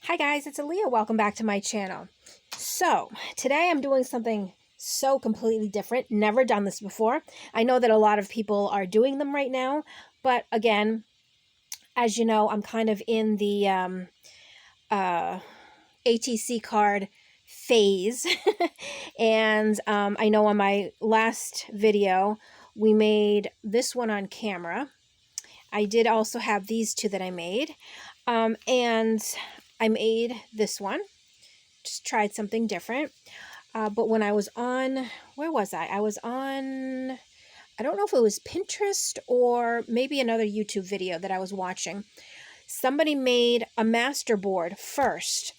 Hi guys, it's Alia. Welcome back to my channel. So today I'm doing something so completely different. Never done this before. I know that a lot of people are doing them right now, but again, as you know, I'm kind of in the ATC card phase. And I know on my last video, we made this one on camera. I did also have these two that I made. And I made this one. Just tried something different. But when I was on, where was I? I was on, I don't know if it was Pinterest or maybe another YouTube video that I was watching. Somebody made a master board first,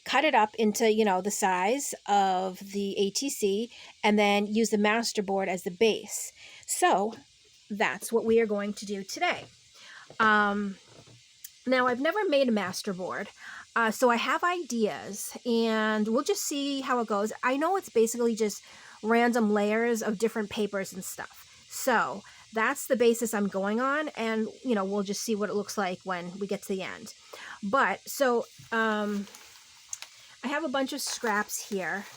cut it up into, the size of the ATC, and then use the master board as the base. So that's what we are going to do today. Now, I've never made a master board, so I have ideas, and we'll just see how it goes. I know it's basically just random layers of different papers and stuff. So that's the basis I'm going on, and, we'll just see what it looks like when we get to the end. But, so, I have a bunch of scraps here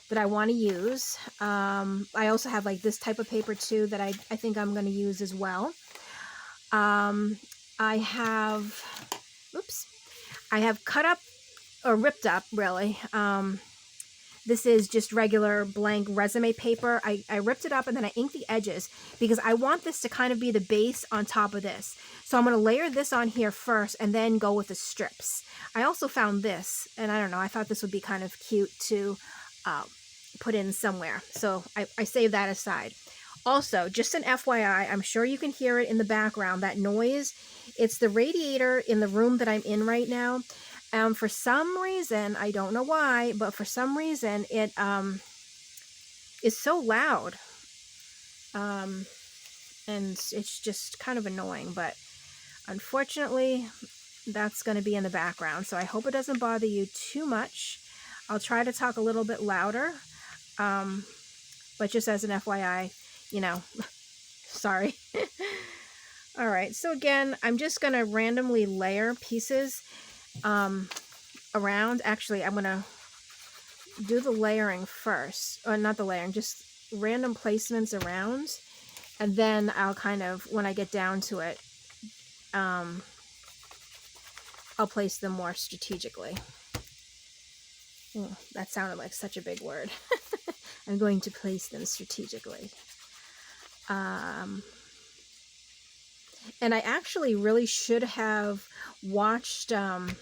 that I want to use. I also have, like, this type of paper, too, that I think I'm going to use as well. I have cut up, or ripped up, really. This is just regular blank resume paper. I ripped it up and then I inked the edges because I want this to kind of be the base on top of this. So I'm going to layer this on here first and then go with the strips. I also found this, and I don't know, I thought this would be kind of cute to put in somewhere. So I saved that aside. Also, just an FYI, I'm sure you can hear it in the background, that noise. It's the radiator in the room that I'm in right now. For some reason, I don't know why, but for some reason, it is so loud. And it's just kind of annoying, but unfortunately, that's going to be in the background. So I hope it doesn't bother you too much. I'll try to talk a little bit louder, but just as an FYI, sorry. All right, so again, I'm just going to randomly layer pieces around. Actually, I'm going to do the layering first, or not the layering, just random placements around, and then I'll kind of, when I get down to it, I'll place them more strategically. That sounded like such a big word. I'm going to place them strategically. And I actually really should have watched a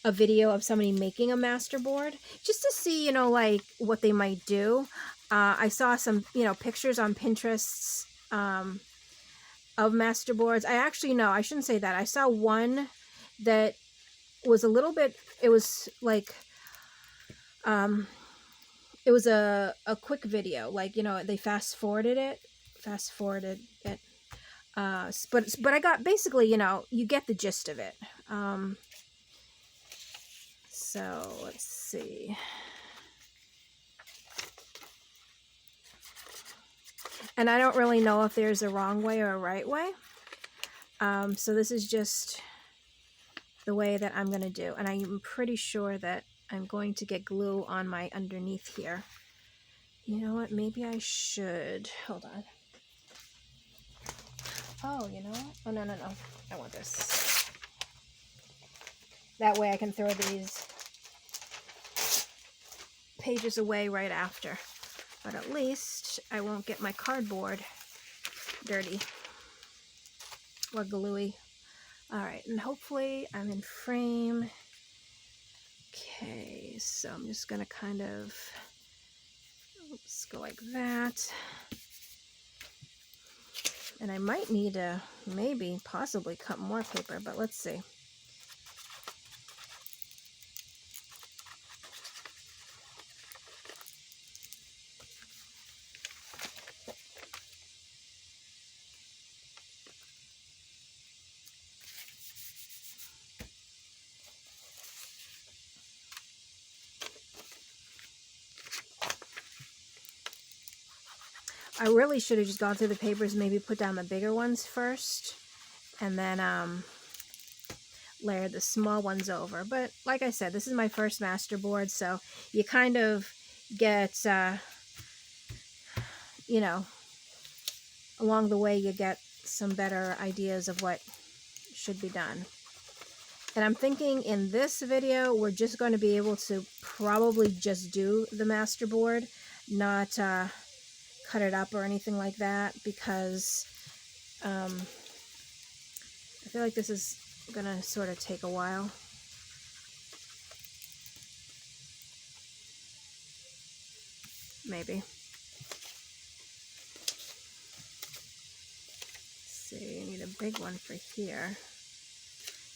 video of somebody making a master board just to see, like what they might do. I saw some, pictures on Pinterest of master boards. I shouldn't say that. I saw one that was a little bit, it was like, it was a quick video, like, they fast forwarded it. But I got, basically, you get the gist of it. So let's see. And I don't really know if there's a wrong way or a right way. So this is just the way that I'm going to do. And I'm pretty sure that I'm going to get glue on my underneath here. You know what? Maybe I should. Hold on. Oh, you know what? Oh, no. I want this. That way I can throw these pages away right after. But at least I won't get my cardboard dirty or gluey. All right, and hopefully I'm in frame. Okay, so I'm just going to kind of, let's go like that. And I might need to possibly cut more paper, but let's see. I really should have just gone through the papers, maybe put down the bigger ones first, and then layer the small ones over. But like I said, this is my first master board, so you kind of get, you know, along the way you get some better ideas of what should be done. And I'm thinking in this video, we're just going to be able to probably just do the master board, not cut it up or anything like that, because I feel like this is going to sort of take a while. Maybe. Let's see, I need a big one for here.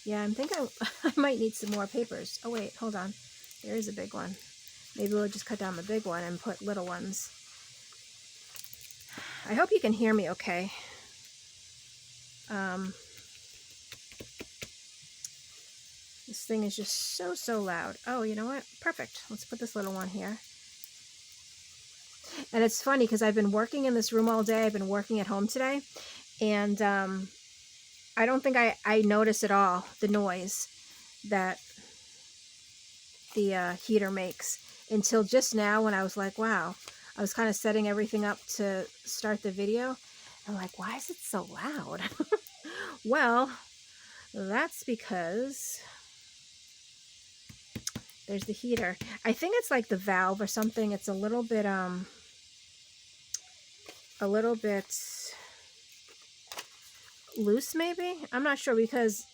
Yeah, I'm thinking I might need some more papers. Oh wait, hold on. There is a big one. Maybe we'll just cut down the big one and put little ones. I hope you can hear me okay. This thing is just so loud. Oh, you know what? Perfect. Let's put this little one here. And it's funny because I've been working in this room all day. I've been working at home today. And I don't think I notice at all the noise that the heater makes until just now when I was like, wow. I was kind of setting everything up to start the video. I'm like, why is it so loud? Well, that's because there's the heater. I think it's like the valve or something. It's a little bit loose maybe. I'm not sure because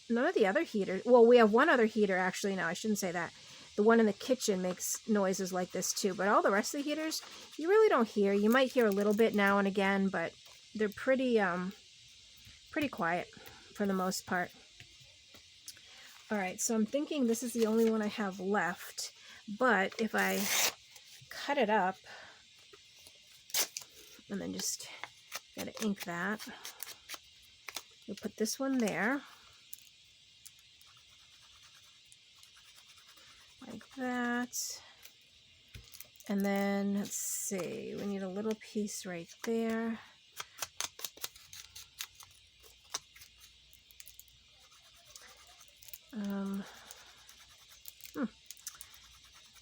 none of the other heaters, well, we have one other heater actually. No, I shouldn't say that. The one in the kitchen makes noises like this too, but all the rest of the heaters, you really don't hear. You might hear a little bit now and again, but they're pretty quiet for the most part. All right, so I'm thinking this is the only one I have left, but if I cut it up and then just gotta ink that, we'll put this one there. Like that. And then, let's see, we need a little piece right there.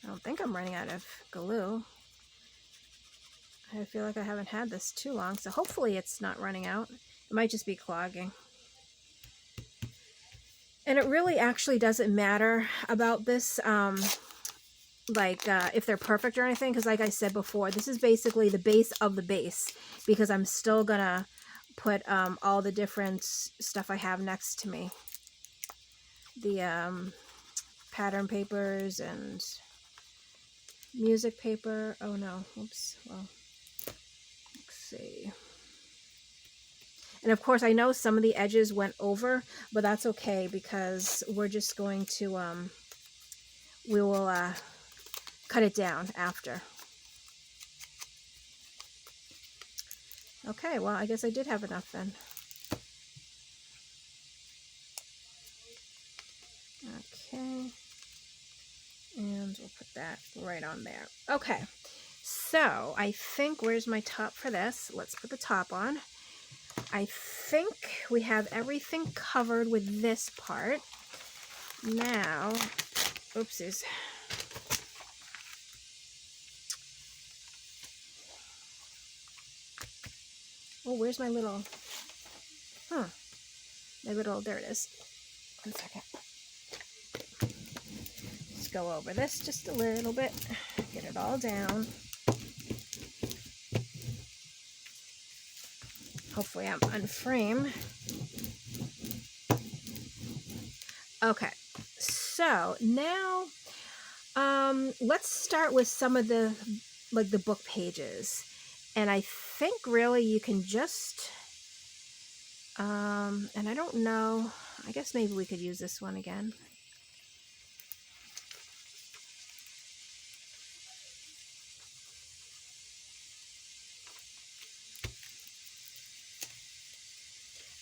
I don't think I'm running out of glue. I feel like I haven't had this too long, so hopefully it's not running out. It might just be clogging. And it really actually doesn't matter about this, if they're perfect or anything, because like I said before, this is basically the base of the base, because I'm still gonna put all the different stuff I have next to me. The pattern papers and music paper. Oh no, oops, well, let's see. And of course, I know some of the edges went over, but that's okay because we're just going to, we will cut it down after. Okay, well, I guess I did have enough then. Okay. And we'll put that right on there. Okay, so I think, where's my top for this? Let's put the top on. I think we have everything covered with this part. Now, oopsies. Oh, where's my little, my little, there it is. 1 second. Let's go over this just a little bit, get it all down. Hopefully I'm on frame. Okay, so now let's start with some of the, like the book pages. And I think really you can just, and I don't know, I guess maybe we could use this one again.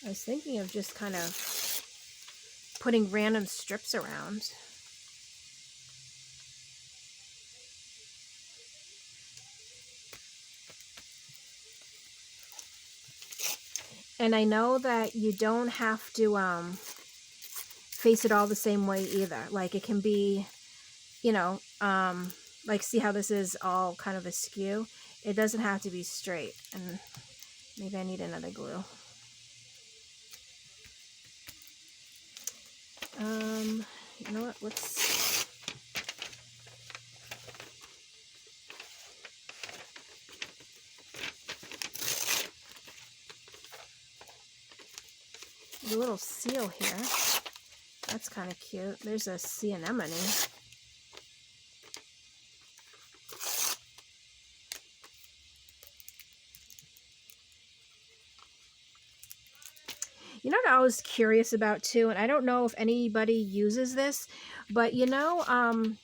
I was thinking of just kind of putting random strips around. And I know that you don't have to face it all the same way either. Like it can be, you know, like see how this is all kind of askew? It doesn't have to be straight. And maybe I need another glue. You know what, let's... There's a little seal here. That's kind of cute. There's a sea anemone. You know what I was curious about too, and I don't know if anybody uses this, but you know,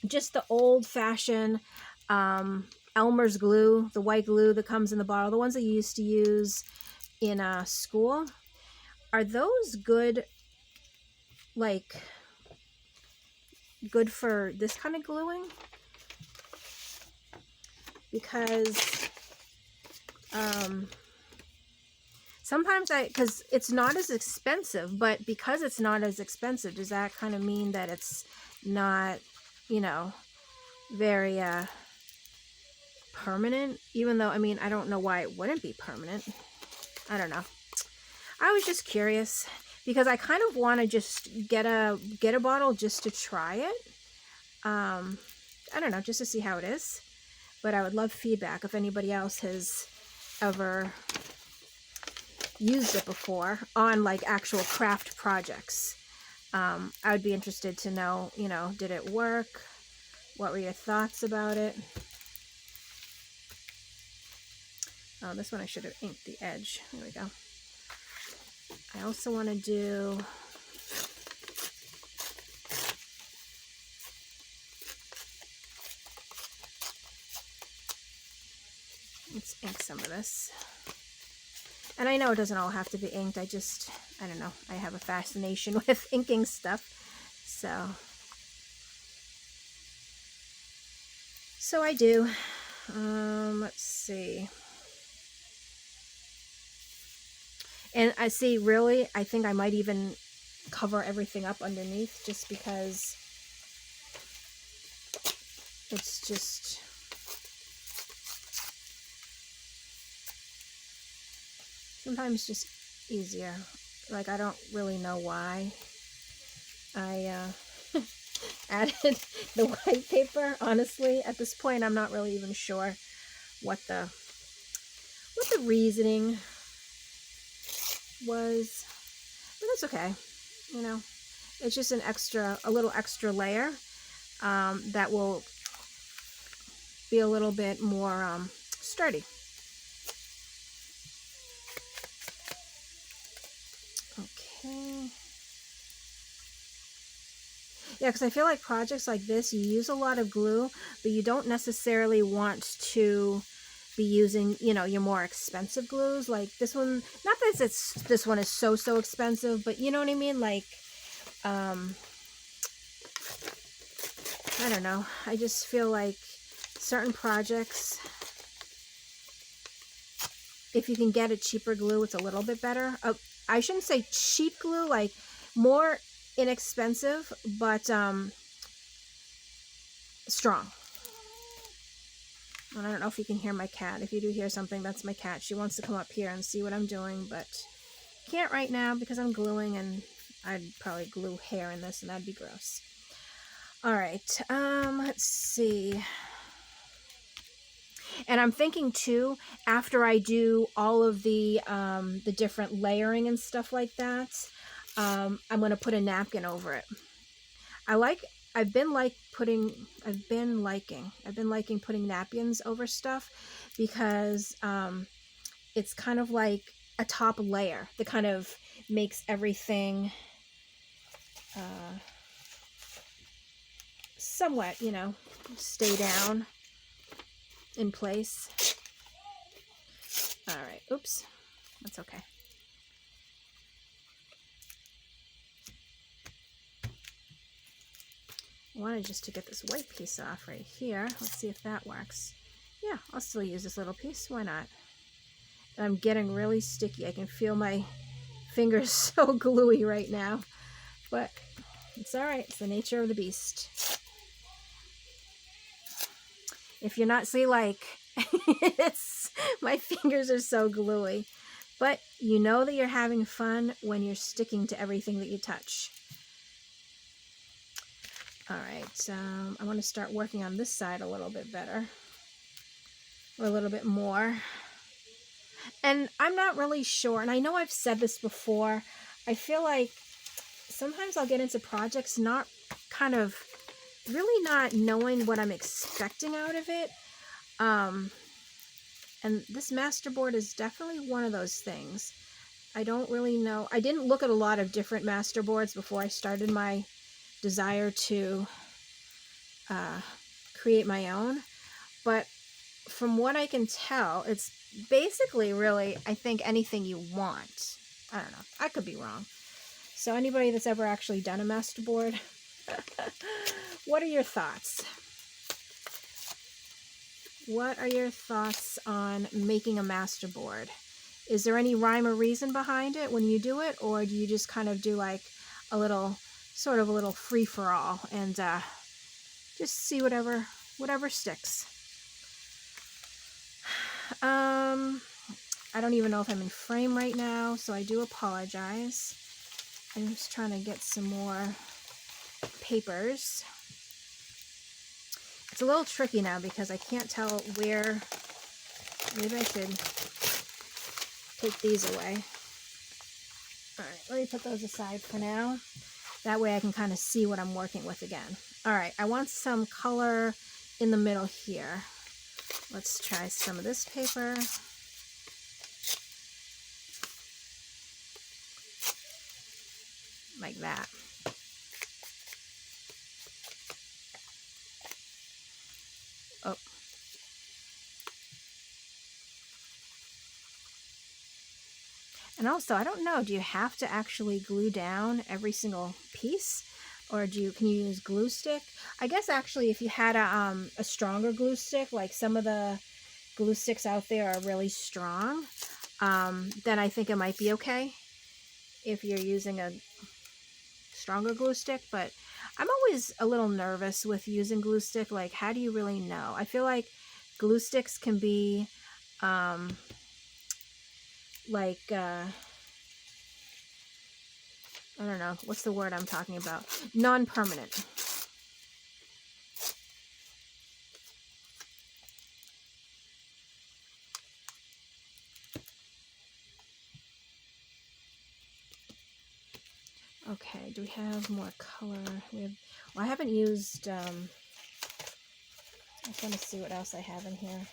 just the old-fashioned Elmer's glue, the white glue that comes in the bottle, the ones that you used to use in school, are those good, like, good for this kind of gluing? Because sometimes because it's not as expensive, but because it's not as expensive, does that kind of mean that it's not, you know, very permanent? Even though, I mean, I don't know why it wouldn't be permanent. I don't know. I was just curious because I kind of want to just get a bottle just to try it. I don't know, just to see how it is. But I would love feedback if anybody else has ever used it before on like actual craft projects. I would be interested to know, you know, did it work? What were your thoughts about it? Oh, this one I should have inked the edge. There we go. I also want to do let's ink some of this. And I know it doesn't all have to be inked. I don't know. I have a fascination with inking stuff. So I do. Let's see. And I see, really, I think I might even cover everything up underneath just because it's just... sometimes just easier. Like, I don't really know why I added the white paper. Honestly, at this point, I'm not really even sure what the reasoning was, but that's okay. You know, it's just a little extra layer that will be a little bit more sturdy. Okay. Yeah, because I feel like projects like this, you use a lot of glue, but you don't necessarily want to be using, you know, your more expensive glues. Like this one, not that this one is so expensive, but you know what I mean? Like, I don't know. I just feel like certain projects, if you can get a cheaper glue, it's a little bit better. I shouldn't say cheap glue, like more inexpensive, but strong. And I don't know if you can hear my cat. If you do hear something, that's my cat. She wants to come up here and see what I'm doing, but can't right now because I'm gluing, and I'd probably glue hair in this, and that'd be gross. All right, let's see. And I'm thinking too, after I do all of the different layering and stuff like that, I'm going to put a napkin over it. I've been liking putting napkins over stuff because it's kind of like a top layer that kind of makes everything somewhat, you know, stay down in place. All right, oops, that's okay. I wanted just to get this white piece off right here. Let's see if that works. Yeah, I'll still use this little piece. Why not? I'm getting really sticky. I can feel my fingers so gluey right now. But it's all right. It's the nature of the beast. If you're not, see, like, my fingers are so gluey. But you know that you're having fun when you're sticking to everything that you touch. All right, I want to start working on this side a little bit better. Or a little bit more. And I'm not really sure, and I know I've said this before, I feel like sometimes I'll get into projects really not knowing what I'm expecting out of it. And this masterboard is definitely one of those things. I don't really know. I didn't look at a lot of different masterboards before I started my desire to create my own. But from what I can tell, it's basically really, I think, anything you want. I don't know. I could be wrong. So anybody that's ever actually done a masterboard, what are your thoughts? What are your thoughts on making a masterboard? Is there any rhyme or reason behind it when you do it, or do you just kind of do like a little free-for-all and just see whatever sticks? I don't even know if I'm in frame right now, so I do apologize. I'm just trying to get some more papers. It's a little tricky now because I can't tell where. Maybe I should take these away. All right, let me put those aside for now. That way I can kind of see what I'm working with again. All right, I want some color in the middle here. Let's try some of this paper. Like that. Oh. And also, I don't know, do you have to actually glue down every single piece? Or can you use glue stick? I guess actually if you had a stronger glue stick, like some of the glue sticks out there are really strong, then I think it might be okay if you're using a stronger glue stick. But I'm always a little nervous with using glue stick. Like, how do you really know? I feel like glue sticks can be I don't know, what's the word I'm talking about? Non-permanent. Okay, do we have more color? Well, I haven't used, I just want to see what else I have in here.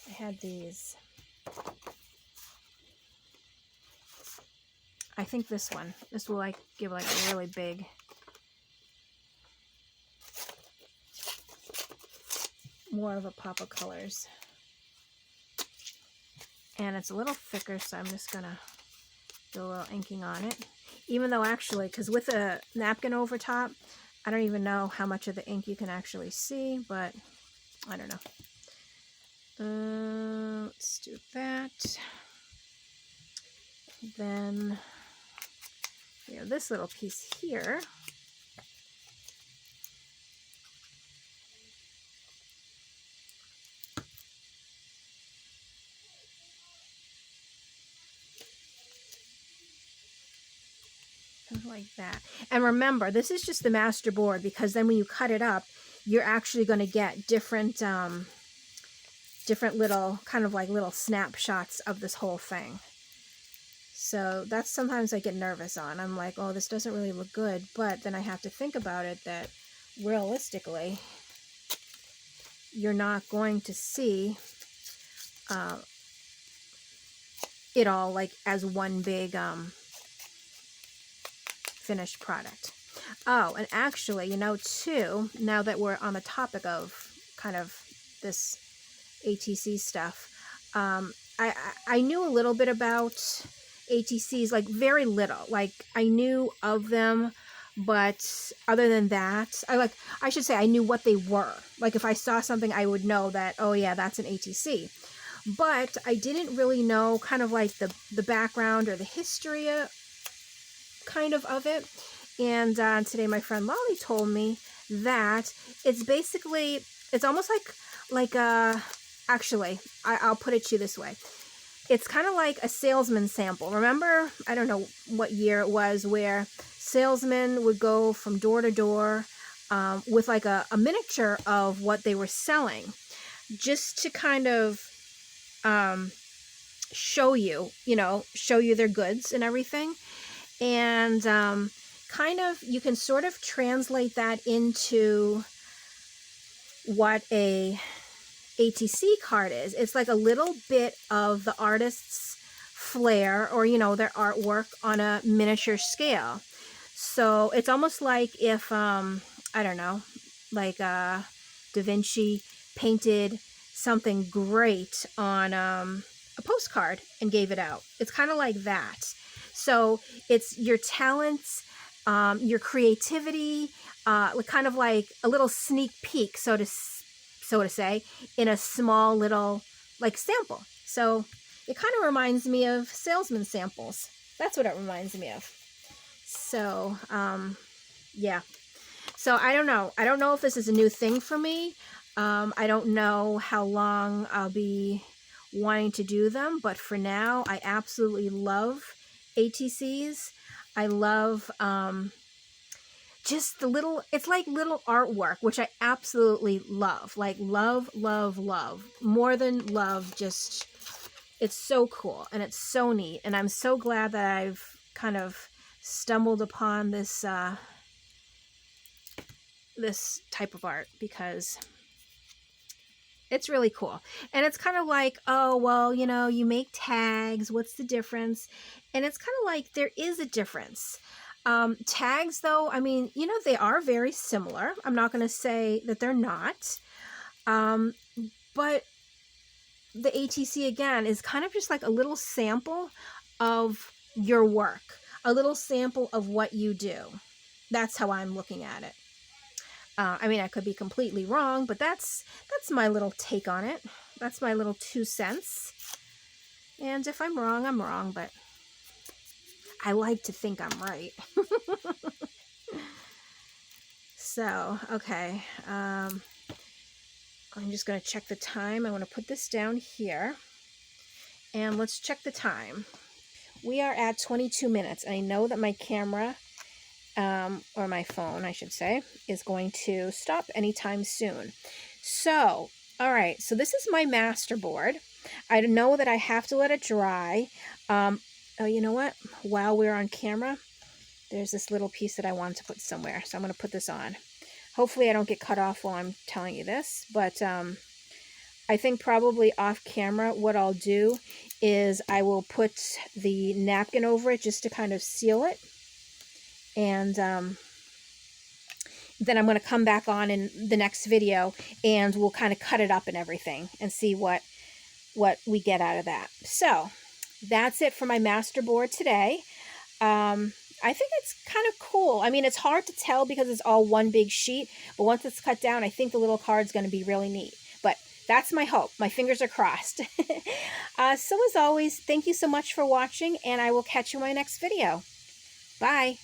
I had these. I think this will like give like a really big, more of a pop of colors. And it's a little thicker, so I'm just gonna do a little inking on it. Even though actually, because with a napkin over top, I don't even know how much of the ink you can actually see, but I don't know. Let's do that. Then we have this little piece here. Like that. And remember, this is just the master board, because then when you cut it up, you're actually going to get different little kind of like little snapshots of this whole thing. So that's sometimes I get nervous on. I'm like, oh, this doesn't really look good, but then I have to think about it that realistically you're not going to see it all like as one big finished product. Oh, and actually, you know, too, now that we're on the topic of kind of this ATC stuff, I knew a little bit about ATCs, like very little. Like I knew of them, but other than that, I should say I knew what they were. Like if I saw something, I would know that, oh yeah, that's an ATC. but I didn't really know kind of like the background or the history kind of it. And today my friend Lolly told me that it's basically, it's almost like actually, I'll put it to you this way. It's kind of like a salesman sample. Remember, I don't know what year it was, where salesmen would go from door to door with like a miniature of what they were selling, just to kind of show you their goods and everything. And kind of, you can sort of translate that into what a ATC card is. It's like a little bit of the artist's flair, or their artwork on a miniature scale. So it's almost like if I don't know, like Da Vinci painted something great on a postcard and gave it out. It's kind of like that. So it's your talents, your creativity, kind of like a little sneak peek, so to say, in a small little like sample. So it kind of reminds me of salesman samples. That's what it reminds me of. So yeah. So I don't know. I don't know if this is a new thing for me. I don't know how long I'll be wanting to do them, but for now, I absolutely love ATCs. I love just the little, it's like little artwork, which I absolutely love. Like love, love, love. More than love, just, it's so cool and it's so neat. And I'm so glad that I've kind of stumbled upon this this type of art, because it's really cool. And it's kind of like, oh, well, you make tags, what's the difference? And it's kind of like, there is a difference. Tags, though, I mean, they are very similar. I'm not going to say that they're not. But the ATC, again, is kind of just like a little sample of your work, a little sample of what you do. That's how I'm looking at it. I mean, I could be completely wrong, but that's my little take on it. That's my little 2 cents. And if I'm wrong, I'm wrong, but I like to think I'm right. So, okay. I'm just going to check the time. I want to put this down here. And let's check the time. We are at 22 minutes. And I know that my camera, or my phone, I should say, is going to stop anytime soon. So, all right. So this is my master board. I know that I have to let it dry. Oh, you know what? While we're on camera, there's this little piece that I wanted to put somewhere. So I'm going to put this on. Hopefully I don't get cut off while I'm telling you this. But I think probably off camera, what I'll do is I will put the napkin over it just to kind of seal it. And then I'm going to come back on in the next video and we'll kind of cut it up and everything and see what we get out of that. So that's it for my master board today. I think it's kind of cool. I mean, it's hard to tell because it's all one big sheet, but once it's cut down, I think the little card's going to be really neat. But that's my hope. My fingers are crossed. So as always, thank you so much for watching, and I will catch you in my next video. Bye.